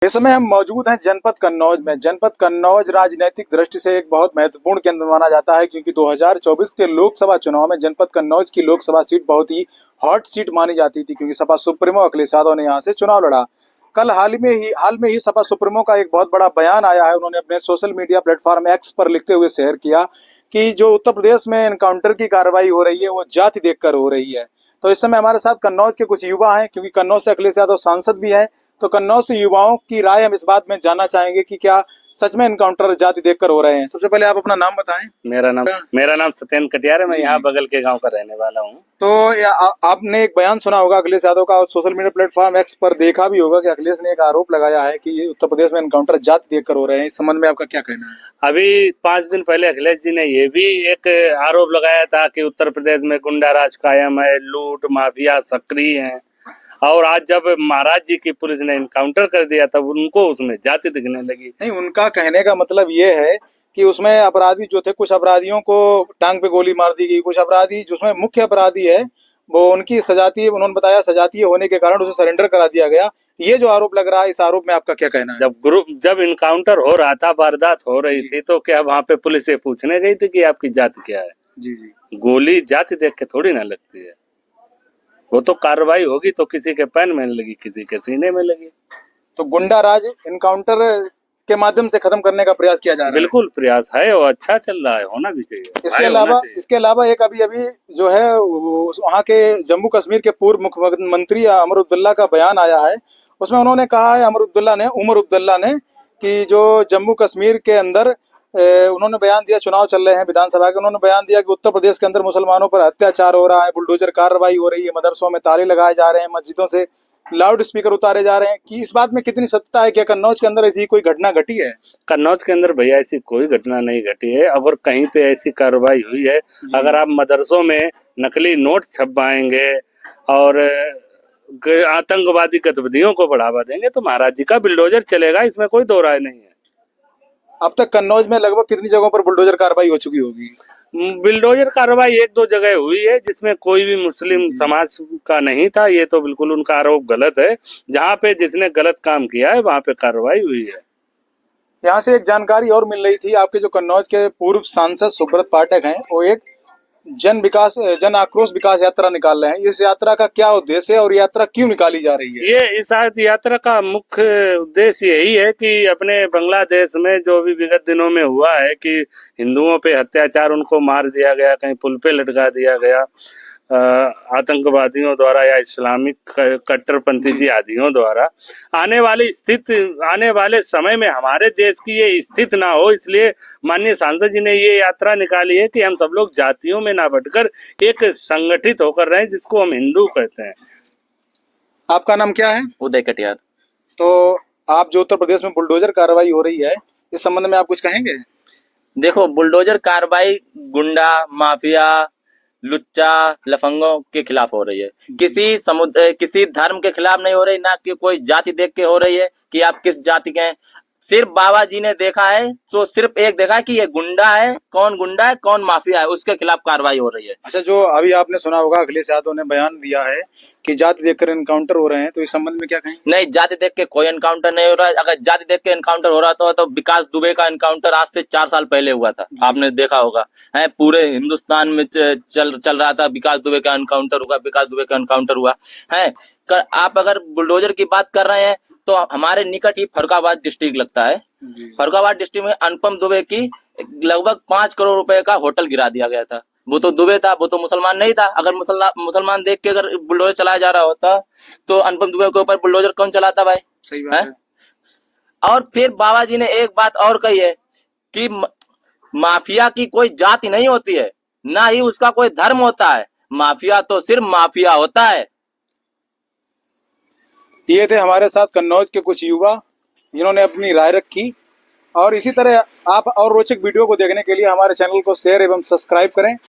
इस समय हम मौजूद हैं जनपद कन्नौज में। जनपद कन्नौज राजनीतिक दृष्टि से एक बहुत महत्वपूर्ण केंद्र माना जाता है, क्योंकि 2024 के लोकसभा चुनाव में जनपद कन्नौज की लोकसभा सीट बहुत ही हॉट सीट मानी जाती थी, क्योंकि सपा सुप्रीमो अखिलेश यादव ने यहां से चुनाव लड़ा। कल हाल में ही सपा सुप्रीमो का एक बहुत बड़ा बयान आया है। उन्होंने अपने सोशल मीडिया प्लेटफॉर्म एक्स पर लिखते हुए शेयर किया कि जो उत्तर प्रदेश में एनकाउंटर की कार्रवाई हो रही है वो जाति देखकर हो रही है। तो इस समय हमारे साथ कन्नौज के कुछ युवा हैं, क्योंकि कन्नौज से अखिलेश यादव सांसद भी है। तो कन्नौज से युवाओं की राय हम इस बात में जानना चाहेंगे कि क्या सच में एनकाउंटर जाति देखकर हो रहे हैं। सबसे पहले आप अपना नाम बताएं। मेरा नाम सत्येंद्र कटियार है। मैं यहाँ बगल के गांव का रहने वाला हूँ। तो आपने एक बयान सुना होगा अखिलेश यादव का और सोशल मीडिया प्लेटफॉर्म एक्स पर देखा भी होगा कि अखिलेश ने एक आरोप लगाया है कि उत्तर प्रदेश में एनकाउंटर जाति देखकर हो रहे हैं। इस संबंध में आपका क्या कहना है? अभी 5 दिन पहले अखिलेश जी ने ये भी एक आरोप लगाया था कि उत्तर प्रदेश में गुंडा राज कायम है, लूट माफिया सक्रिय है। और आज जब महाराज जी की पुलिस ने इनकाउंटर कर दिया तब उनको उसमें जाति दिखने लगी। नहीं, उनका कहने का मतलब ये है कि उसमें अपराधी जो थे, कुछ अपराधियों को टांग पे गोली मार दी गई। कुछ अपराधी जिसमें मुख्य अपराधी है वो उनकी सजातीय, उन्होंने बताया सजातीय होने के कारण उसे सरेंडर करा दिया गया। ये जो आरोप लग रहा है, इस आरोप में आपका क्या कहना है? जब इनकाउंटर हो रहा था, वारदात हो रही थी, तो क्या वहाँ पे पुलिस से पूछने गई थी कि आपकी जाति क्या है? जी। गोली जाति देख के थोड़ी ना लगती है। वो तो कार्रवाई होगी तो किसी के पैन में लगी, किसी के सीने में लगी। तो गुंडा राज इनकाउंटर के माध्यम से खत्म करने का प्रयास किया जा रहा है। बिल्कुल प्रयास है और अच्छा चल रहा है, होना भी चाहिए। इसके अलावा एक अभी जो है वहाँ के जम्मू कश्मीर के पूर्व मुख्यमंत्री उमर अब्दुल्ला का बयान आया है। उसमें उन्होंने कहा है उमर अब्दुल्ला ने कि जो जम्मू कश्मीर के अंदर उन्होंने बयान दिया, चुनाव चल रहे हैं विधानसभा के, उन्होंने बयान दिया कि उत्तर प्रदेश के अंदर मुसलमानों पर अत्याचार हो रहा है, बुलडोजर कार्रवाई हो रही है, मदरसों में ताले लगाए जा रहे हैं, मस्जिदों से लाउड स्पीकर उतारे जा रहे हैं। कि इस बात में कितनी सत्यता है? क्या कन्नौज के अंदर ऐसी कोई घटना घटी है? कन्नौज के अंदर भैया ऐसी कोई घटना नहीं घटी है। अगर कहीं पे ऐसी कार्रवाई हुई है, अगर आप मदरसों में नकली नोट छपवाएंगे और आतंकवादी गतिविधियों को बढ़ावा देंगे तो महाराज जी का बुलडोजर चलेगा, इसमें कोई दो राय नहीं है। अब तक कन्नौज में लगभग कितनी जगहों पर बुलडोजर कार्रवाई हो चुकी होगी? बुलडोजर कार्रवाई 1-2 जगह हुई है, जिसमें कोई भी मुस्लिम समाज का नहीं था। ये तो बिल्कुल उनका आरोप गलत है। जहाँ पे जिसने गलत काम किया है वहाँ पे कार्रवाई हुई है। यहाँ से एक जानकारी और मिल रही थी, आपके जो कन्नौज के पूर्व सांसद सुब्रत पाठक हैं, वो एक जन आक्रोश विकास यात्रा निकाल रहे हैं। इस यात्रा का क्या उद्देश्य है और यात्रा क्यों निकाली जा रही है? ये इस यात्रा का मुख्य उद्देश्य यही है कि अपने बांग्लादेश में जो भी विगत दिनों में हुआ है कि हिंदुओं पे अत्याचार, उनको मार दिया गया, कहीं पुल पे लटका दिया गया आतंकवादियों द्वारा या इस्लामिक कट्टरपंथी जिहादियों द्वारा, आने वाले समय में हमारे देश की ये स्थिति ना हो, इसलिए माननीय सांसद जी ने ये यात्रा निकाली है कि हम सब लोग जातियों में ना बटकर एक संगठित होकर रहें, जिसको हम हिंदू कहते हैं। आपका नाम क्या है? उदय कटियार। तो आप जो उत्तर प्रदेश में बुलडोजर कार्रवाई हो रही है, इस संबंध में आप कुछ कहेंगे? देखो, बुलडोजर कार्रवाई गुंडा माफिया लुच्चा लफंगों के खिलाफ हो रही है। किसी धर्म के खिलाफ नहीं हो रही, ना कि कोई जाति देख के हो रही है कि आप किस जाति के हैं। सिर्फ बाबा जी ने देखा है, तो सिर्फ एक देखा है कि ये गुंडा है कौन माफिया है, उसके खिलाफ कार्रवाई हो रही है। अच्छा, जो अभी आपने सुना होगा अखिलेश यादव ने बयान दिया है कि जाति देखकर एनकाउंटर हो रहे हैं, तो इस संबंध में क्या कहेंगे? नहीं, जाति देख के कोई एनकाउंटर नहीं हो रहा है। अगर जाति देख के एनकाउंटर हो रहा तो विकास दुबे का एनकाउंटर आज से 4 साल पहले हुआ था, आपने देखा होगा है। पूरे हिंदुस्तान में चल रहा था, विकास दुबे का एनकाउंटर हुआ है। आप अगर बुलडोजर की बात कर रहे हैं तो हमारे निकट ही फर्रुखाबाद डिस्ट्रिक्ट लगता है। फर्रुखाबाद डिस्ट्रिक्ट में अनुपम दुबे की लगभग 5 करोड़ रुपए का होटल गिरा दिया गया था। वो तो दुबे था, वो तो मुसलमान नहीं था। अगर मुसलमान देख के अगर बुलडोजर चलाया जा रहा होता तो अनुपम दुबे के ऊपर बुलडोजर कौन चलाता भाई? सही बात है। और फिर बाबा जी ने एक बात और कही है कि माफिया की कोई जाति नहीं होती है, ना ही उसका कोई धर्म होता है। माफिया तो सिर्फ माफिया होता है। ये थे हमारे साथ कन्नौज के कुछ युवा, जिन्होंने अपनी राय रखी। और इसी तरह आप और रोचक वीडियो को देखने के लिए हमारे चैनल को शेयर एवं सब्सक्राइब करें।